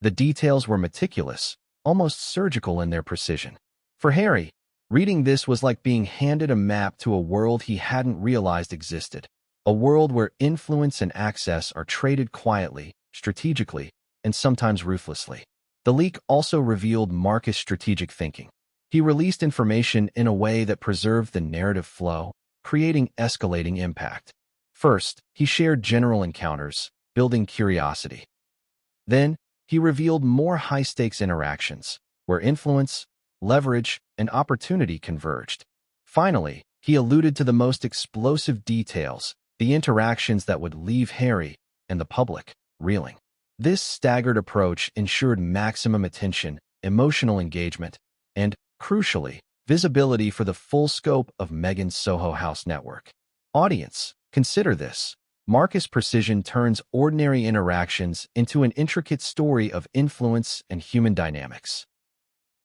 The details were meticulous, almost surgical in their precision. For Harry, reading this was like being handed a map to a world he hadn't realized existed, a world where influence and access are traded quietly, strategically, and sometimes ruthlessly. The leak also revealed Markus' strategic thinking. He released information in a way that preserved the narrative flow, creating escalating impact. First, he shared general encounters, building curiosity. Then, he revealed more high-stakes interactions, where influence, leverage, and opportunity converged. Finally, he alluded to the most explosive details, the interactions that would leave Harry and the public reeling. This staggered approach ensured maximum attention, emotional engagement, and, crucially, visibility for the full scope of Meghan's Soho House network. Audience, consider this. Markus' precision turns ordinary interactions into an intricate story of influence and human dynamics.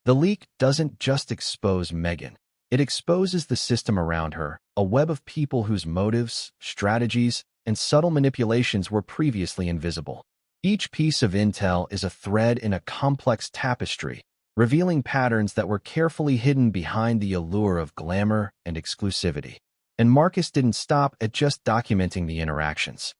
The leak doesn't just expose Meghan. It exposes the system around her, a web of people whose motives, strategies, and subtle manipulations were previously invisible. Each piece of intel is a thread in a complex tapestry, revealing patterns that were carefully hidden behind the allure of glamour and exclusivity. And Markus didn't stop at just documenting the interactions.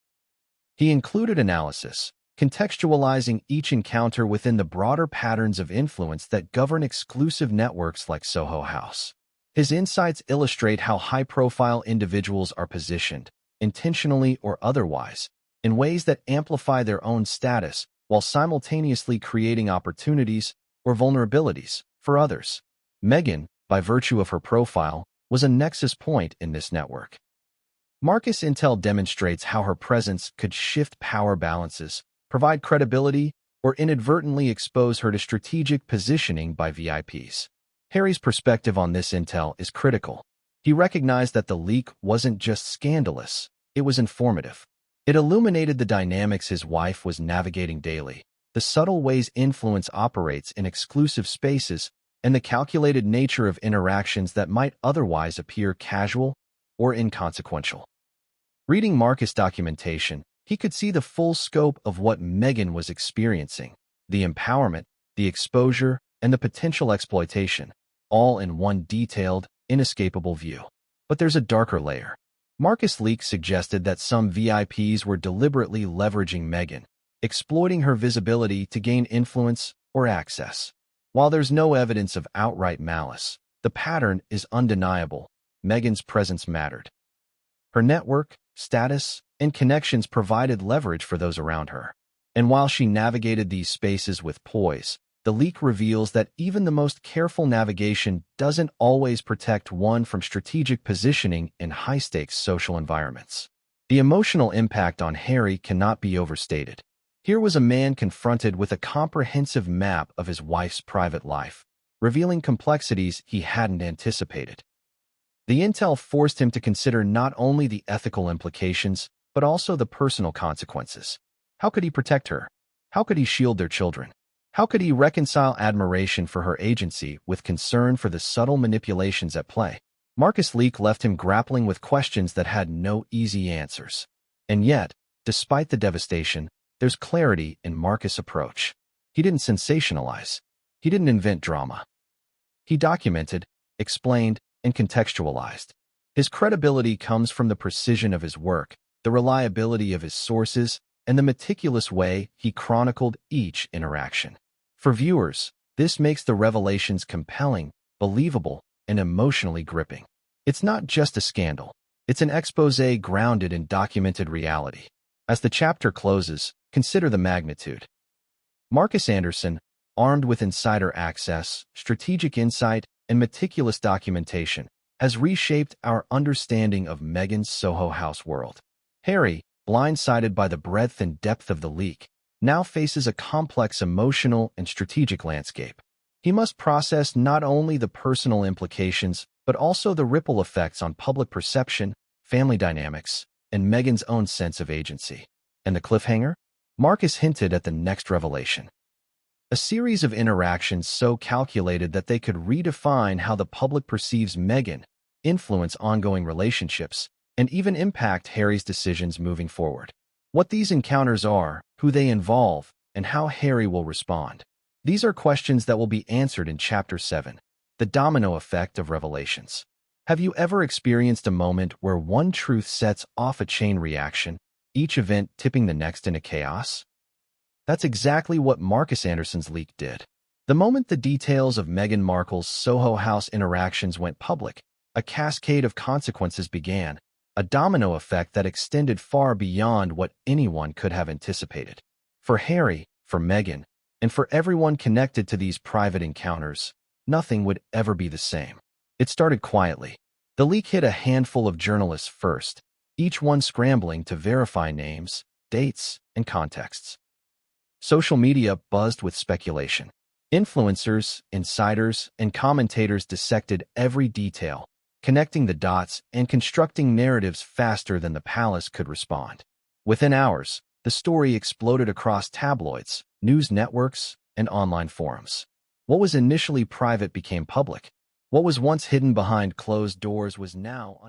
He included analysis, contextualizing each encounter within the broader patterns of influence that govern exclusive networks like Soho House. His insights illustrate how high-profile individuals are positioned, intentionally or otherwise, in ways that amplify their own status while simultaneously creating opportunities or vulnerabilities for others. Meghan, by virtue of her profile, was a nexus point in this network. Markus' intel demonstrates how her presence could shift power balances, provide credibility, or inadvertently expose her to strategic positioning by VIPs. Harry's perspective on this intel is critical. He recognized that the leak wasn't just scandalous, it was informative. It illuminated the dynamics his wife was navigating daily, the subtle ways influence operates in exclusive spaces, and the calculated nature of interactions that might otherwise appear casual or inconsequential. Reading Markus' documentation, he could see the full scope of what Meghan was experiencing, the empowerment, the exposure, and the potential exploitation, all in one detailed, inescapable view. But there's a darker layer. Markus' leak suggested that some VIPs were deliberately leveraging Meghan, exploiting her visibility to gain influence or access. While there's no evidence of outright malice, the pattern is undeniable. Meghan's presence mattered. Her network, status, and connections provided leverage for those around her. And while she navigated these spaces with poise, the leak reveals that even the most careful navigation doesn't always protect one from strategic positioning in high-stakes social environments. The emotional impact on Harry cannot be overstated. Here was a man confronted with a comprehensive map of his wife's private life, revealing complexities he hadn't anticipated. The intel forced him to consider not only the ethical implications, but also the personal consequences. How could he protect her? How could he shield their children? How could he reconcile admiration for her agency with concern for the subtle manipulations at play? Markus' leak left him grappling with questions that had no easy answers. And yet, despite the devastation, there's clarity in Markus' approach. He didn't sensationalize. He didn't invent drama. He documented, explained, and contextualized. His credibility comes from the precision of his work, the reliability of his sources, and the meticulous way he chronicled each interaction. For viewers, this makes the revelations compelling, believable, and emotionally gripping. It's not just a scandal. It's an exposé grounded in documented reality. As the chapter closes, consider the magnitude. Markus Anderson, armed with insider access, strategic insight, and meticulous documentation, has reshaped our understanding of Meghan's Soho House world. Harry, blindsided by the breadth and depth of the leak, now faces a complex emotional and strategic landscape. He must process not only the personal implications, but also the ripple effects on public perception, family dynamics, and Meghan's own sense of agency. And the cliffhanger? Markus hinted at the next revelation. A series of interactions so calculated that they could redefine how the public perceives Meghan, influence ongoing relationships, and even impact Harry's decisions moving forward. What these encounters are, who they involve, and how Harry will respond. These are questions that will be answered in Chapter 7, the domino effect of revelations. Have you ever experienced a moment where one truth sets off a chain reaction, each event tipping the next into chaos? That's exactly what Markus Anderson's leak did. The moment the details of Meghan Markle's Soho House interactions went public, a cascade of consequences began, a domino effect that extended far beyond what anyone could have anticipated. For Harry, for Meghan, and for everyone connected to these private encounters, nothing would ever be the same. It started quietly. The leak hit a handful of journalists first, each one scrambling to verify names, dates, and contexts. Social media buzzed with speculation. Influencers, insiders, and commentators dissected every detail, connecting the dots and constructing narratives faster than the palace could respond. Within hours, the story exploded across tabloids, news networks, and online forums. What was initially private became public. What was once hidden behind closed doors was now